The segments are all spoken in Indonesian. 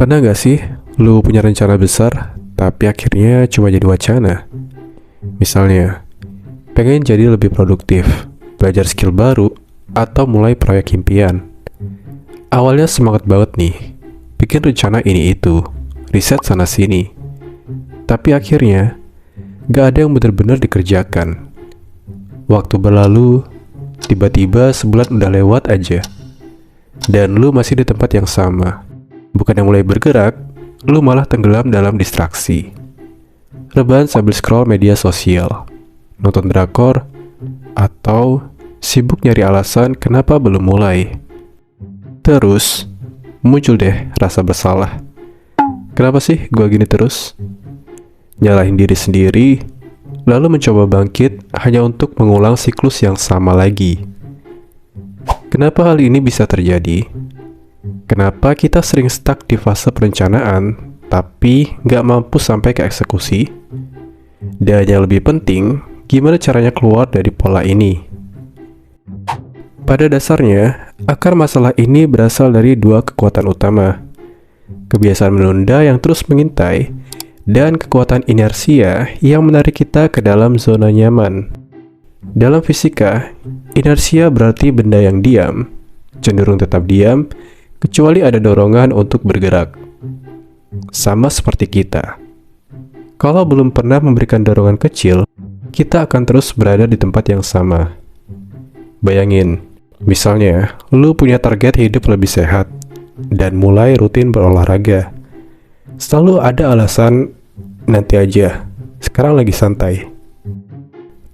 Pernah gak sih lu punya rencana besar, tapi akhirnya cuma jadi wacana? Misalnya, pengen jadi lebih produktif, belajar skill baru, atau mulai proyek impian. Awalnya semangat banget nih, bikin rencana ini itu, riset sana sini. Tapi akhirnya, gak ada yang benar-benar dikerjakan. Waktu berlalu, tiba-tiba sebulan udah lewat aja. Dan lu masih di tempat yang sama. Bukan yang mulai bergerak, lu malah tenggelam dalam distraksi. Rebahan sambil scroll media sosial, nonton drakor, atau sibuk nyari alasan kenapa belum mulai. Terus, muncul deh rasa bersalah. Kenapa sih gua gini terus? Nyalahin diri sendiri, lalu mencoba bangkit hanya untuk mengulang siklus yang sama lagi. Kenapa hal ini bisa terjadi? Kenapa kita sering stuck di fase perencanaan, tapi nggak mampu sampai ke eksekusi? Dan yang lebih penting, gimana caranya keluar dari pola ini? Pada dasarnya, akar masalah ini berasal dari dua kekuatan utama. Kebiasaan menunda yang terus mengintai, dan kekuatan inersia yang menarik kita ke dalam zona nyaman. Dalam fisika, inersia berarti benda yang diam, cenderung tetap diam, kecuali ada dorongan untuk bergerak. Sama seperti kita. Kalau belum pernah memberikan dorongan kecil, kita akan terus berada di tempat yang sama. Bayangin, misalnya, lu punya target hidup lebih sehat, dan mulai rutin berolahraga. Selalu ada alasan, nanti aja, sekarang lagi santai.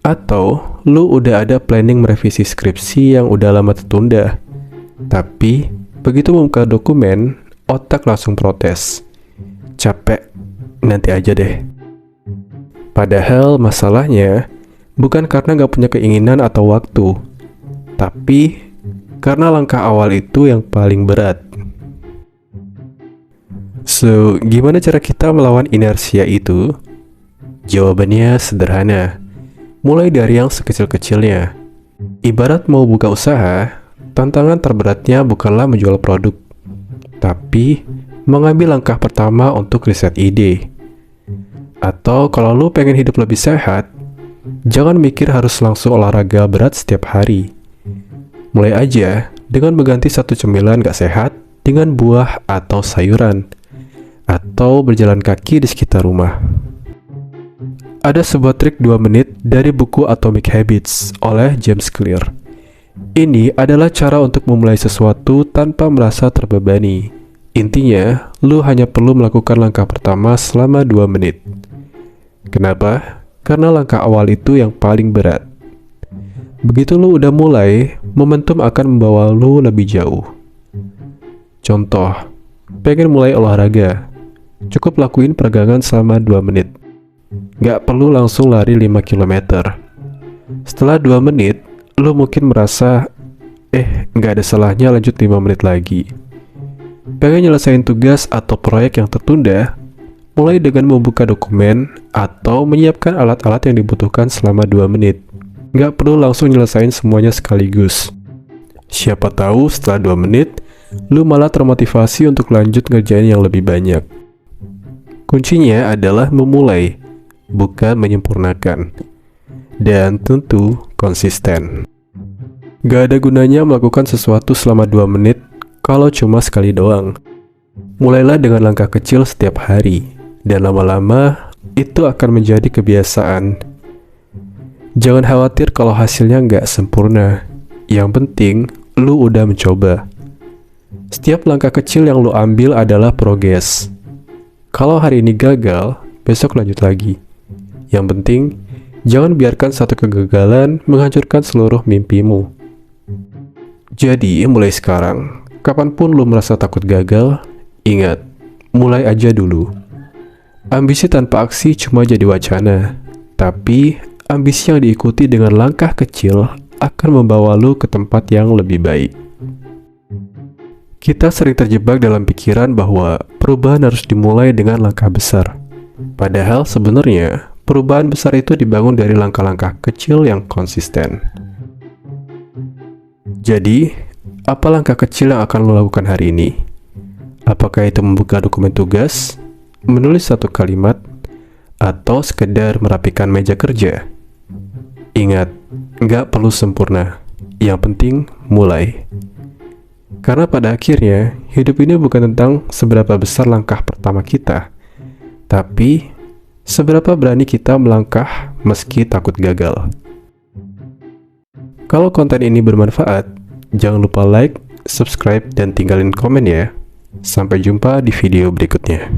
Atau, lu udah ada planning merevisi skripsi yang udah lama tertunda. Tapi, begitu membuka dokumen, otak langsung protes. Capek, nanti aja deh. Padahal masalahnya, bukan karena gak punya keinginan atau waktu, tapi karena langkah awal itu yang paling berat. So, gimana cara kita melawan inersia itu? Jawabannya sederhana. Mulai dari yang sekecil-kecilnya. Ibarat mau buka usaha, tantangan terberatnya bukanlah menjual produk, tapi mengambil langkah pertama untuk riset ide. Atau kalau lu pengen hidup lebih sehat, jangan mikir harus langsung olahraga berat setiap hari. Mulai aja dengan mengganti satu cemilan gak sehat dengan buah atau sayuran, atau berjalan kaki di sekitar rumah. Ada sebuah trik 2 menit dari buku Atomic Habits oleh James Clear. Ini adalah cara untuk memulai sesuatu tanpa merasa terbebani. Intinya, lu hanya perlu melakukan langkah pertama selama 2 menit. Kenapa? Karena langkah awal itu yang paling berat. Begitu lu udah mulai, momentum akan membawa lu lebih jauh. Contoh, pengen mulai olahraga. Cukup lakuin peregangan selama 2 menit. Gak perlu langsung lari 5 km. Setelah 2 menit, lu mungkin merasa, gak ada salahnya lanjut 5 menit lagi. Pengen nyelesain tugas atau proyek yang tertunda, mulai dengan membuka dokumen atau menyiapkan alat-alat yang dibutuhkan selama 2 menit. Gak perlu langsung nyelesain semuanya sekaligus. Siapa tahu setelah 2 menit, lu malah termotivasi untuk lanjut ngerjain yang lebih banyak. Kuncinya adalah memulai, bukan menyempurnakan. Dan tentu konsisten. Gak ada gunanya melakukan sesuatu selama 2 menit kalau cuma sekali doang. Mulailah dengan langkah kecil setiap hari, dan lama-lama itu akan menjadi kebiasaan. Jangan khawatir kalau hasilnya gak sempurna. Yang penting, lu udah mencoba. Setiap langkah kecil yang lu ambil adalah progres. Kalau hari ini gagal, besok lanjut lagi. Yang penting, jangan biarkan satu kegagalan menghancurkan seluruh mimpimu. Jadi, mulai sekarang, kapanpun lu merasa takut gagal, ingat, mulai aja dulu. Ambisi tanpa aksi cuma jadi wacana, tapi ambisi yang diikuti dengan langkah kecil akan membawa lu ke tempat yang lebih baik. Kita sering terjebak dalam pikiran bahwa perubahan harus dimulai dengan langkah besar. Padahal sebenarnya, perubahan besar itu dibangun dari langkah-langkah kecil yang konsisten. Jadi, apa langkah kecil yang akan lo lakukan hari ini? Apakah itu membuka dokumen tugas, menulis satu kalimat, atau sekedar merapikan meja kerja? Ingat, nggak perlu sempurna. Yang penting, mulai. Karena pada akhirnya, hidup ini bukan tentang seberapa besar langkah pertama kita, tapi seberapa berani kita melangkah meski takut gagal. Kalau konten ini bermanfaat, jangan lupa like, subscribe, dan tinggalin komen ya. Sampai jumpa di video berikutnya.